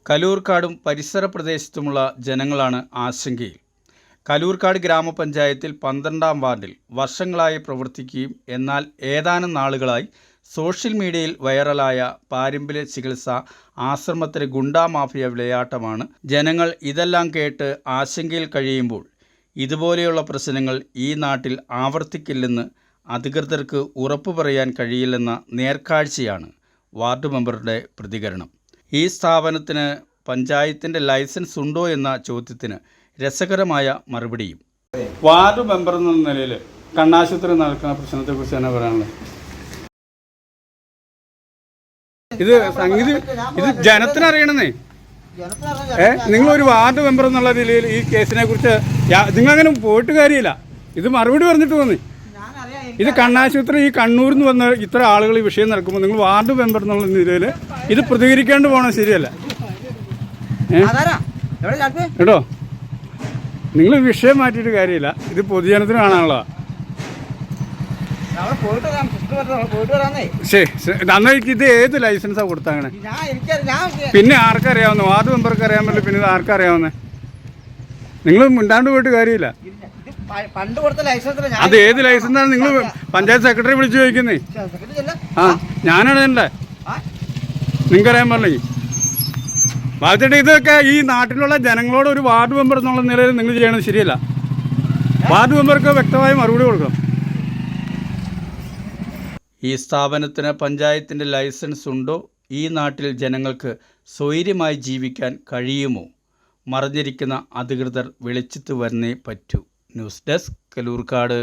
കലൂർക്കാടും പരിസര പ്രദേശത്തുമുള്ള ജനങ്ങളാണ് ആശങ്കയിൽ. കലൂർക്കാട് ഗ്രാമപഞ്ചായത്തിൽ 12-ാം വാർഡിൽ വർഷങ്ങളായി പ്രവർത്തിക്കുകയും എന്നാൽ ഏതാനും നാളുകളായി സോഷ്യൽ മീഡിയയിൽ വൈറലായ പാരമ്പര്യ ചികിത്സ ആശ്രമത്തിലെ ഗുണ്ടാ മാഫിയ വിളയാട്ടമാണ്. ജനങ്ങൾ ഇതെല്ലാം കേട്ട് ആശങ്കയിൽ കഴിയുമ്പോൾ ഇതുപോലെയുള്ള പ്രശ്നങ്ങൾ ഈ നാട്ടിൽ ആവർത്തിക്കില്ലെന്ന് അധികൃതർക്ക് ഉറപ്പു പറയാൻ കഴിയില്ലെന്ന നേർക്കാഴ്ചയാണ് വാർഡ് മെമ്പറുടെ പ്രതികരണം. ഈ സ്ഥാപനത്തിന് പഞ്ചായത്തിൻ്റെ ലൈസൻസ് ഉണ്ടോ എന്ന ചോദ്യത്തിന് രസകരമായ മറുപടിയും. വാർഡ് മെമ്പർ എന്ന നിലയിൽ കണ്ണാശുപത്രി നടക്കുന്ന പ്രശ്നത്തെക്കുറിച്ച് തന്നെ പറയാനുള്ളത്. ഇത് സംഗതി ഇത് ജനത്തിനറിയണമെന്നേ. നിങ്ങളൊരു വാർഡ് മെമ്പർ എന്നുള്ള നിലയിൽ ഈ കേസിനെ കുറിച്ച് നിങ്ങളങ്ങനെ പോയിട്ട് കാര്യമില്ല. ഇത് മറുപടി പറഞ്ഞിട്ട് തോന്നി. ഇത് കണ്ണാശുപത്രി ഈ കണ്ണൂരിൽ നിന്ന് വന്ന ഇത്ര ആളുകൾ ഈ വിഷയം നടക്കുമ്പോൾ നിങ്ങൾ വാർഡ് മെമ്പർ എന്നുള്ള നിലയിൽ ഇത് പ്രതികരിക്കാണ്ട് പോകണം, ശരിയല്ല കേട്ടോ. നിങ്ങൾ വിഷയം മാറ്റിയിട്ട് കാര്യമില്ല. ഇത് പൊതുജനത്തിന് കാണാനുള്ളതാ. നന്നായിട്ട് ഇത് ഏത് ലൈസൻസാണ് കൊടുത്താങ്ങനെ? പിന്നെ ആർക്കറിയാവുന്ന വാർഡ് മെമ്പർക്ക് അറിയാൻ പറ്റില്ല, പിന്നെ ഇത് ആർക്കറിയാവുന്നേ? നിങ്ങൾ മിണ്ടാണ്ട് പോയിട്ട് കാര്യമില്ല. അത് ഏത് ലൈസൻസാണ്? നിങ്ങൾ പഞ്ചായത്ത് സെക്രട്ടറി വിളിച്ചു ചോദിക്കുന്നേ. ആ ഞാനാണ് എൻ്റെ. നിങ്ങൾക്കറിയാൻ പറഞ്ഞേ ബാധിച്ചിട്ട് ഇതൊക്കെ ഈ നാട്ടിലുള്ള ജനങ്ങളോട് ഒരു വാർഡ് മെമ്പർ എന്നുള്ള നിലയിൽ നിങ്ങൾ ചെയ്യണത് ശരിയല്ല. വാർഡ് മെമ്പർക്ക് വ്യക്തമായ മറുപടി കൊടുക്കണം. ഈ സ്ഥാപനത്തിന് പഞ്ചായത്തിൻ്റെ ലൈസൻസ് ഉണ്ടോ? ഈ നാട്ടിൽ ജനങ്ങൾക്ക് സ്വൈര്യമായി ജീവിക്കാൻ കഴിയുമോ? മറഞ്ഞിരിക്കുന്ന അധികൃതർ വെളിച്ചത്ത് വന്നേ പറ്റൂ. News desk, Kaloorkad.